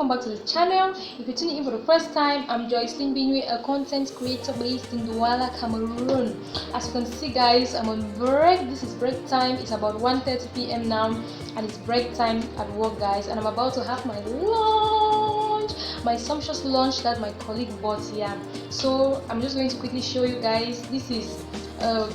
welcome back to the channel. If you're tuning in for the first time, I'm Jocelyn, Binwi, a content creator based in Douala, Cameroon. As you can see guys, I'm on break. This is break time. It's about 1:30 p.m. now and it's break time at work guys, and I'm about to have my lunch, my sumptuous lunch that my colleague bought here. So I'm just going to quickly show you guys. This is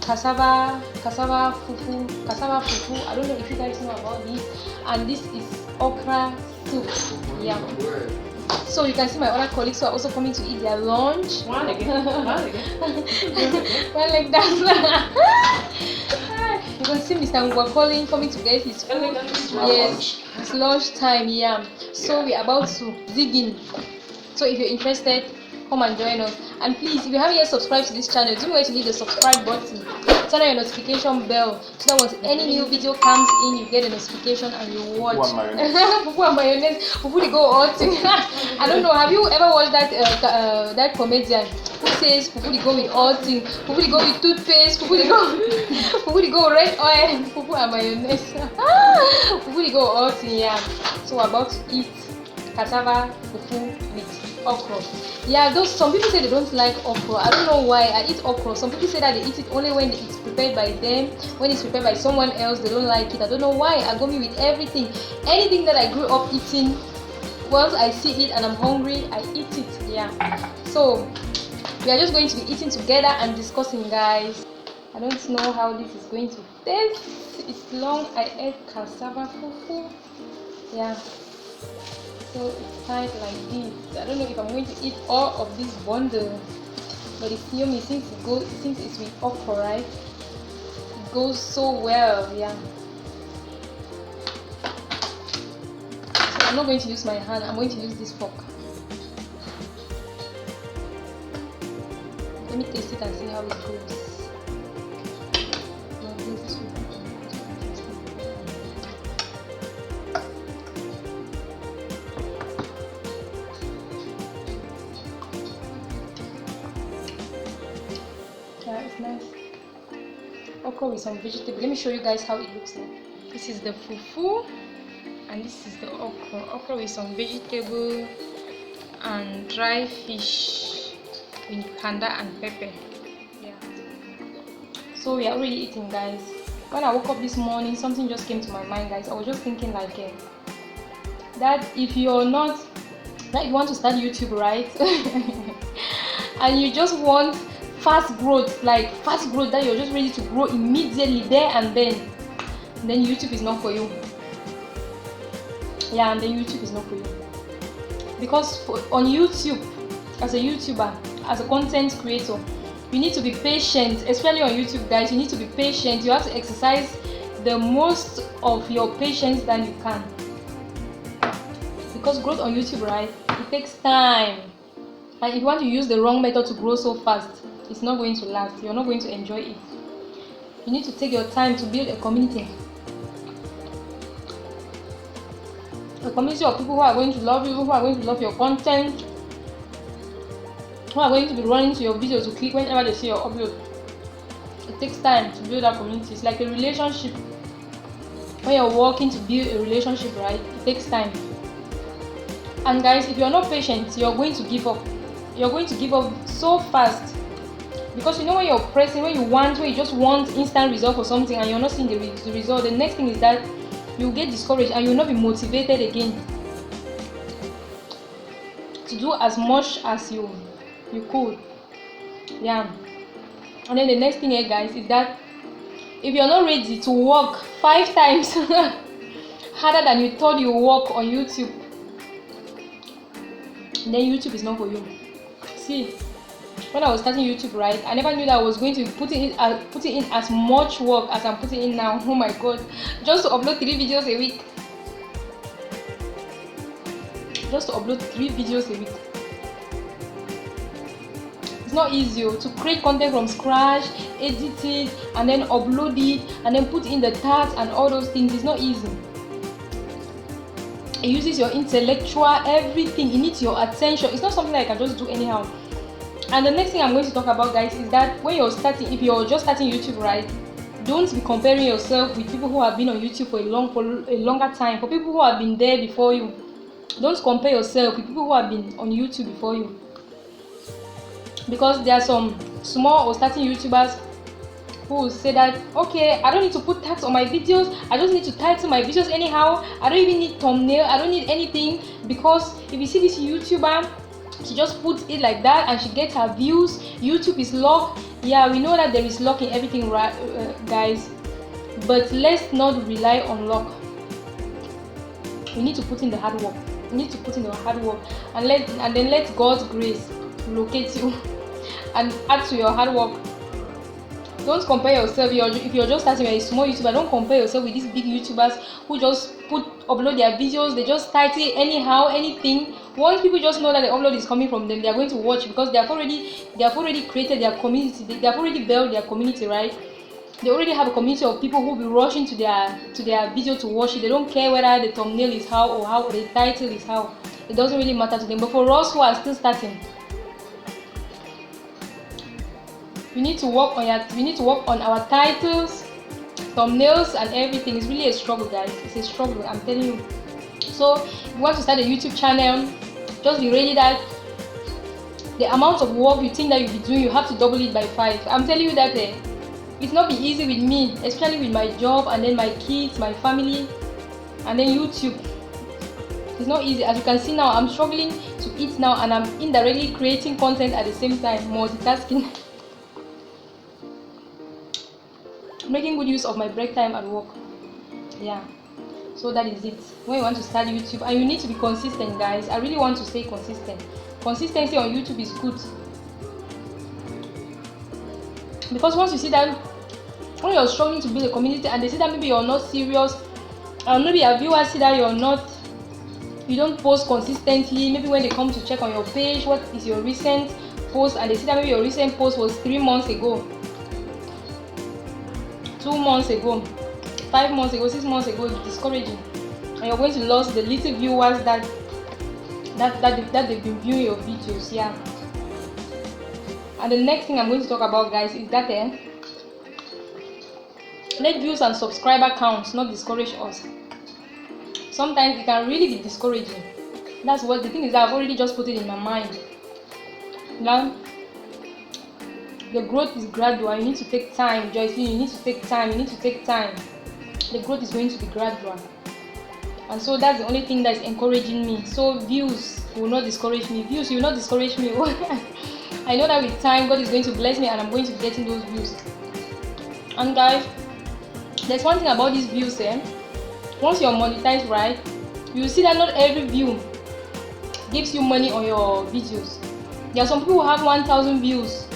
cassava fufu. I don't know if you guys know about this, and this is okra soup. Yeah. So you can see my other colleagues who are also coming to eat their lunch. One again. One like that. You can see Mr. Jocelyn coming to get his food. Yes, it's lunch time. Yeah. So we're about to dig in. So if you're interested, come and join us. And please, if you haven't yet subscribed to this channel, don't forget to hit the subscribe button. Turn on your notification bell so that once any new video comes in, you get a notification and you watch. Fufu and mayonnaise. Fufu they go hot. I don't know. Have you ever watched that comedian who says fufu they go with hot thing, fufu they go with toothpaste, fufu they go with red oil, fufu and mayonnaise. Fufu they go hot thing, yeah. So we're about to eat cassava fufu with okra. Yeah, those some people say they don't like okra. I don't know why. I eat okra. Some people say that they eat it only when it's prepared by them. When it's prepared by someone else, they don't like it. I don't know why. I go me with everything. Anything that I grew up eating, once I see it and I'm hungry, I eat it. Yeah. So we are just going to be eating together and discussing, guys. I don't know how this is going to taste. It's long. I ate cassava fufu. Yeah. So it's tight like this. I don't know if I'm going to eat all of this bundle, but it's yummy since it's with okra, right? It goes so well, yeah. So I'm not going to use my hand. I'm going to use this fork. Let me taste it and see how it goes. Yeah, it's nice. Okra with some vegetable. Let me show you guys how it looks like. This is the fufu and this is the okra. Okra with some vegetable and dry fish with kanda and pepper. Yeah. So we are already eating, guys. When I woke up this morning, something just came to my mind, guys. I was just thinking like that if you want to start YouTube, right? And you just want fast growth that you're just ready to grow immediately there and then YouTube is not for you. Yeah, and then YouTube is not for you, because on YouTube, as a YouTuber, as a content creator, you need to be patient. Especially on YouTube, guys, you need to be patient. You have to exercise the most of your patience than you can, because growth on YouTube, right, it takes time. And if you want to use the wrong method to grow so fast, it's not going to last. You're not going to enjoy it. You need to take your time to build a community. A community of people who are going to love you, who are going to love your content, who are going to be running to your videos to click whenever they see your upload. It takes time to build that community. It's like a relationship. When you're working to build a relationship, right, it takes time. And guys, if you're not patient, you're going to give up. You're going to give up so fast. Because you know, when you're pressing, when you just want instant result for something and you're not seeing the result, the next thing is that you get discouraged and you'll not be motivated again to do as much as you could. Yeah. And then the next thing here, guys, is that if you're not ready to work 5 times harder than you thought you work on YouTube, then YouTube is not for you. See, when I was starting YouTube, right, I never knew that I was going to be putting in as much work as I'm putting in now. Oh my god, just to upload 3 videos a week. Just to upload 3 videos a week. It's not easy to create content from scratch, edit it, and then upload it, and then put in the tags and all those things. It's not easy. It uses your intellectual, everything. It needs your attention. It's not something that I can just do anyhow. And the next thing I'm going to talk about, guys, is that when you're starting, if you're just starting YouTube, right, don't be comparing yourself with people who have been on YouTube for a longer time, for people who have been there before you. Don't compare yourself with people who have been on YouTube before you, because there are some small or starting YouTubers who will say that, okay, I don't need to put tags on my videos, I just need to title my videos anyhow, I don't even need thumbnail, I don't need anything, because if you see this YouTuber, she just puts it like that and she gets her views. YouTube is luck. Yeah, we know that there is luck in everything, right, guys, but let's not rely on luck. We need to put in the hard work. We need to put in the hard work, and then let God's grace locate you and add to your hard work. Don't compare yourself. If you're just starting, you're a small YouTuber, don't compare yourself with these big YouTubers who just upload their videos. They just title it anyhow, anything. Once people just know that the upload is coming from them, they are going to watch, because they have already created their community. They have already built their community, right? They already have a community of people who will be rushing to their video to watch it. They don't care whether the thumbnail is how or how the title is how. It doesn't really matter to them. But for us who are still starting, we need to work on our titles, thumbnails, and everything. It's really a struggle, guys. It's a struggle, I'm telling you. So if you want to start a YouTube channel, just be ready that the amount of work you think that you'll be doing, you have to double it by 5. I'm telling you that it's not be easy with me, especially with my job and then my kids, my family, and then YouTube. It's not easy. As you can see now, I'm struggling to eat now, and I'm indirectly creating content at the same time, multitasking. Making good use of my break time at work. Yeah, so that is it. When you want to start YouTube, and you need to be consistent, guys. I really want to stay consistent. Consistency on YouTube is good, because once you see that, when you're struggling to build a community and they see that maybe you're not serious, and maybe your viewers see that you don't post consistently, maybe when they come to check on your page what is your recent post, and they see that maybe your recent post was 3 months ago, 2 months ago, 5 months ago, 6 months ago, it's discouraging, and you're going to lose the little viewers that they've been viewing your videos. Yeah. And the next thing I'm going to talk about, guys, is that let views and subscriber counts not discourage us. Sometimes it can really be discouraging. That's what the thing is. I've already just put it in my mind. Now, the growth is gradual. You need to take time, Jocelyn. You need to take time. You need to take time. The growth is going to be gradual, and so that's the only thing that is encouraging me. So views will not discourage me. Views will not discourage me. I know that with time, God is going to bless me, and I'm going to be getting those views. And guys, there's one thing about these views, once you're monetized, right, you see that not every view gives you money on your videos. There are some people who have 1,000 views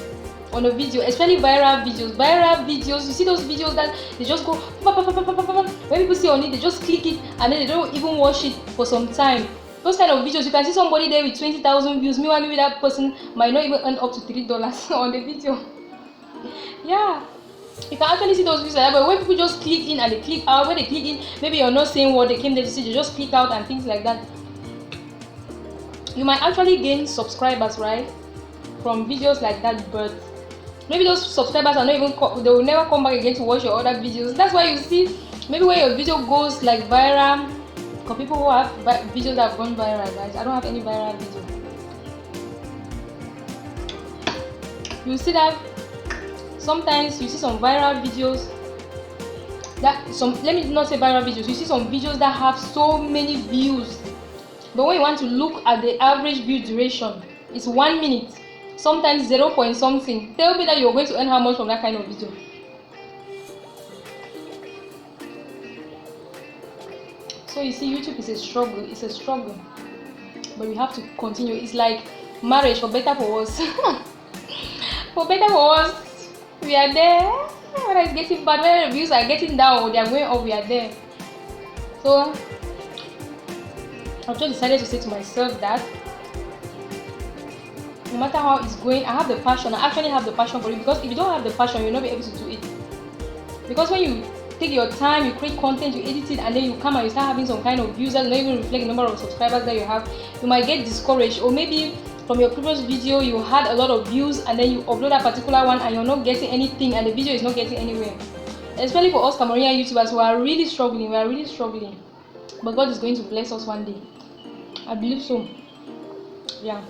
on a video, especially viral videos. You see those videos that they just go, when people see on it, they just click it and then they don't even watch it for some time. Those kind of videos, you can see somebody there with 20,000 views. Meanwhile, maybe that person might not even earn up to $3 on the video. Yeah, you can actually see those views like that. But when people just click in and they click out, when they click in, maybe you're not saying what they came there to see, they just click out and things like that. You might actually gain subscribers, right, from videos like that, but maybe those subscribers are not even, they will never come back again to watch your other videos. That's why you see, maybe when your video goes like viral, for people who have videos that have gone viral, guys, I don't have any viral video. You see that sometimes you see some viral videos let me not say viral videos, you see some videos that have so many views, but when you want to look at the average view duration, it's 1 minute, sometimes 0 point something. Tell me that you're going to earn how much from that kind of video? So you see, YouTube is a struggle. It's a struggle, but we have to continue. It's like marriage, for better for worse. For better for worse, we are there. Whether it's getting bad, whether the views are getting down or they are going up, we are there. So I've just decided to say to myself that no matter how it's going, I have the passion. I actually have the passion for it, because if you don't have the passion, you'll not be able to do it. Because when you take your time, you create content, you edit it, and then you come and you start having some kind of views that don't even reflect the number of subscribers that you have, you might get discouraged. Or maybe from your previous video you had a lot of views and then you upload a particular one and you're not getting anything and the video is not getting anywhere. Especially for us Cameroonian YouTubers who are really struggling, we are really struggling. But God is going to bless us one day. I believe so. Yeah.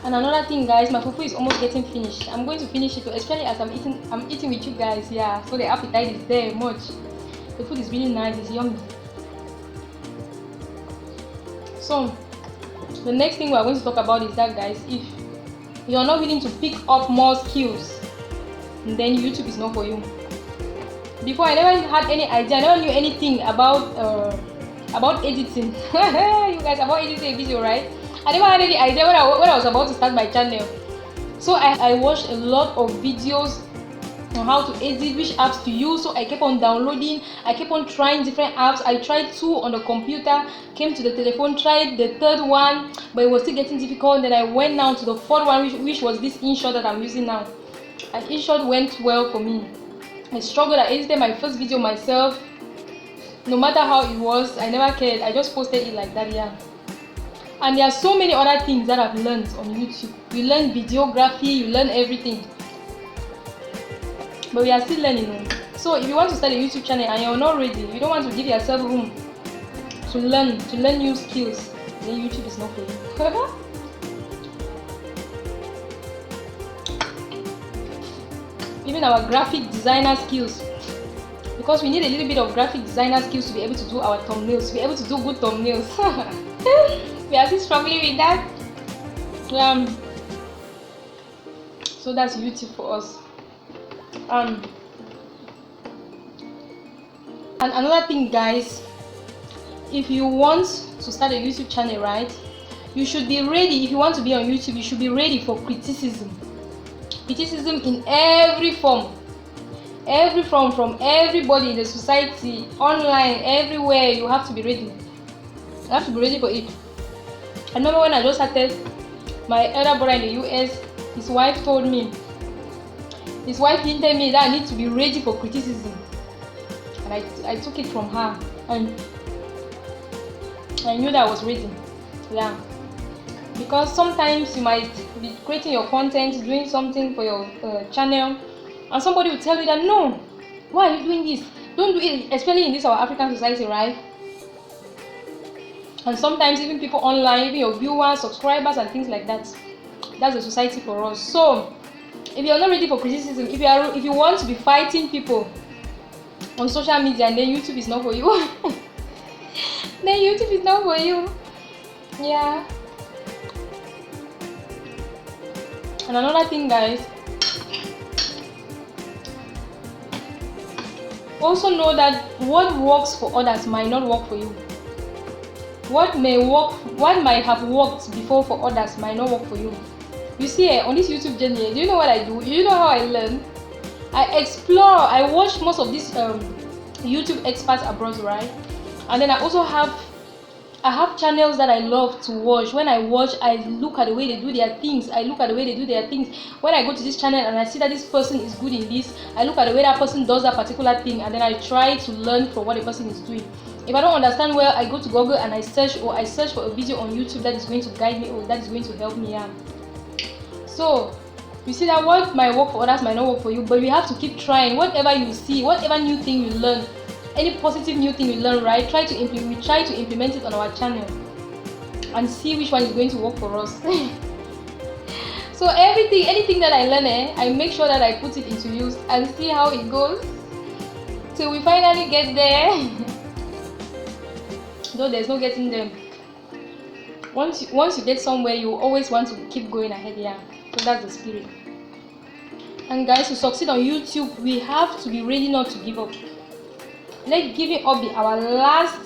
And another thing, guys, my fufu is almost getting finished. I'm going to finish it, especially as I'm eating with you guys. Yeah, so the appetite is there much. The food is really nice, it's yummy. So the next thing we are going to talk about is that, guys, if you're not willing to pick up more skills, then YouTube is not for you. Before, I never had any idea, I never knew anything about editing. You guys, about editing a video, right? I never had any idea when I was about to start my channel. So I watched a lot of videos on how to edit, which apps to use. So I kept on downloading, I kept on trying different apps. I tried 2 on the computer, came to the telephone, tried the 3rd one, but it was still getting difficult. Then I went now to the 4th one, which was this InShot that I'm using now. And InShot went well for me. I struggled. I edited my first video myself. No matter how it was, I never cared. I just posted it like that. Yeah. And there are so many other things that I've learned on YouTube. You learn videography, you learn everything. But we are still learning. So if you want to start a YouTube channel and you're not ready, you don't want to give yourself room to learn new skills, then YouTube is not for you. Even our graphic designer skills, because we need a little bit of graphic designer skills to be able to do our thumbnails, to be able to do good thumbnails. We are still struggling with that. So that's YouTube for us. And another thing, guys, if you want to start a YouTube channel, right, you should be ready. If you want to be on YouTube, you should be ready for criticism in every form, from everybody in the society, online, everywhere. You have to be ready. You have to be ready for it. I remember when I just started, my elder brother in the US, his wife hinted me that I need to be ready for criticism, and I took it from her, and I knew that I was ready. Yeah, because sometimes you might be creating your content, doing something for your channel, and somebody will tell you that, no, why are you doing this? Don't do it, especially in this our African society, right? And sometimes even people online, even your viewers, subscribers, and things like that. That's the society for us. So if you're not ready for criticism, if you want to be fighting people on social media, and then YouTube is not for you. Then YouTube is not for you. Yeah. And another thing, guys, also know that what works for others might not work for you. What might have worked before for others might not work for you. You see, on this YouTube journey, do you know what I do? You know how I learn? I explore. I watch most of these YouTube experts abroad, right? And then I also have channels that I love to watch. When I watch, I look at the way they do their things. When I go to this channel and I see that this person is good in this, I look at the way that person does that particular thing, and then I try to learn from what the person is doing. If I don't understand well, I go to Google and I search for a video on YouTube that is going to guide me, or that is going to help me out. So you see that what might work for others might not work for you, but you have to keep trying. Whatever you see, whatever new thing you learn, any positive new thing you learn, right, we try to implement it on our channel and see which one is going to work for us. So anything that I learn, I make sure that I put it into use and see how it goes till we finally get there. Though there's no getting them. Once you get somewhere, you always want to keep going ahead. Yeah, so that's the spirit. And guys, to succeed on YouTube, we have to be ready not to give up. Let giving up be our last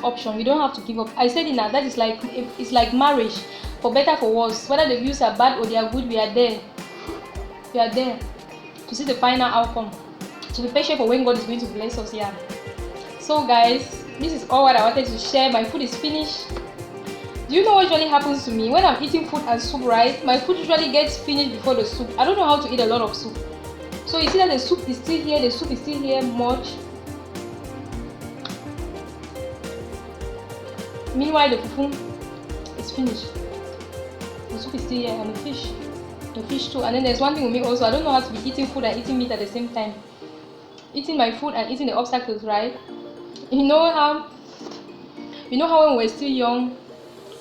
option. We don't have to give up. I said it now, that is like, it's like marriage, for better for worse. Whether the views are bad or they are good, we are there to see the final outcome, to be patient for when God is going to bless us. Yeah. So guys, this is all what I wanted to share. My food is finished. Do you know what usually happens to me when I'm eating food and soup, right? My food usually gets finished before the soup. I don't know how to eat a lot of soup. So you see that the soup is still here, much. Meanwhile, the fufu is finished. The soup is still here, and the fish too. And then there's one thing with me also. I don't know how to be eating food and eating meat at the same time. Eating my food and eating the obstacles, right? You know You know how when we were still young,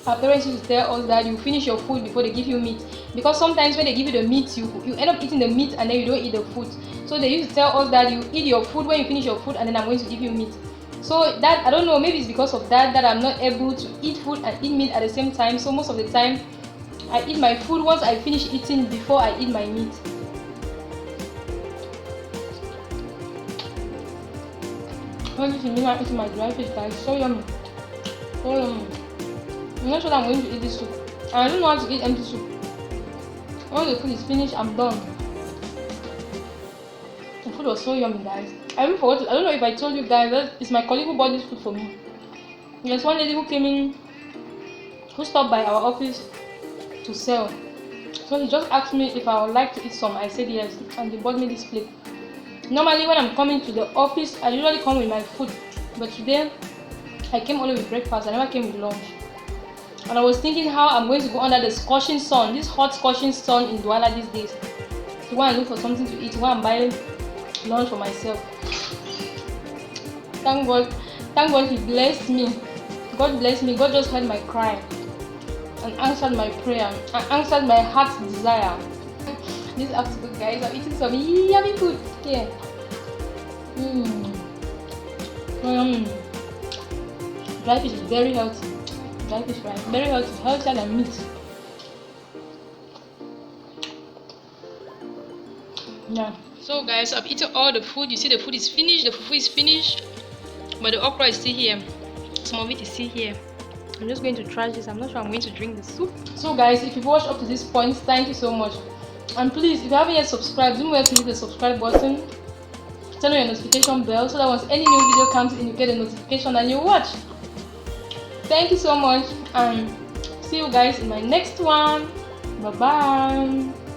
our parents used to tell us that you finish your food before they give you meat, because sometimes when they give you the meat, you end up eating the meat and then you don't eat the food. So they used to tell us that you eat your food when you finish your food, and then I'm going to give you meat. So that, I don't know, maybe it's because of that I'm not able to eat food and eat meat at the same time. So most of the time I eat my food once I finish eating before I eat my meat. When you see me eating my dry fish, guys, so yummy. So yummy. I'm not sure that I'm going to eat this soup. And I don't know how to eat empty soup. Once the food is finished, I'm done. The food was so yummy, guys. I even forgot to, I don't know if I told you guys that it's my colleague who bought this food for me. There's one lady who came in, who stopped by our office to sell. So he just asked me if I would like to eat some. I said yes, and they bought me this plate. Normally when I'm coming to the office, I usually come with my food, but today I came only with breakfast. I never came with lunch. And I was thinking how I'm going to go under the scorching sun, this hot scorching sun in Douala these days, to go and look for something to eat, to go and buy lunch for myself. Thank God he blessed me. God blessed me. God just heard my cry and answered my prayer and answered my heart's desire. This afternoon, guys, I'm eating some yummy food here. Dry fish is very healthy. Dry fish, right? Very healthy, healthier than meat. Yeah. So guys, I've eaten all the food. You see the food is finished, the fufu is finished, but the okra is still here. Some of it is still here. I'm just going to trash this. I'm not sure I'm going to drink the soup. So guys, if you've watched up to this point, thank you so much. And please, if you haven't yet subscribed, don't forget to hit the subscribe button. Turn on your notification bell so that once any new video comes in, you get a notification and you watch. Thank you so much, and see you guys in my next one. Bye bye.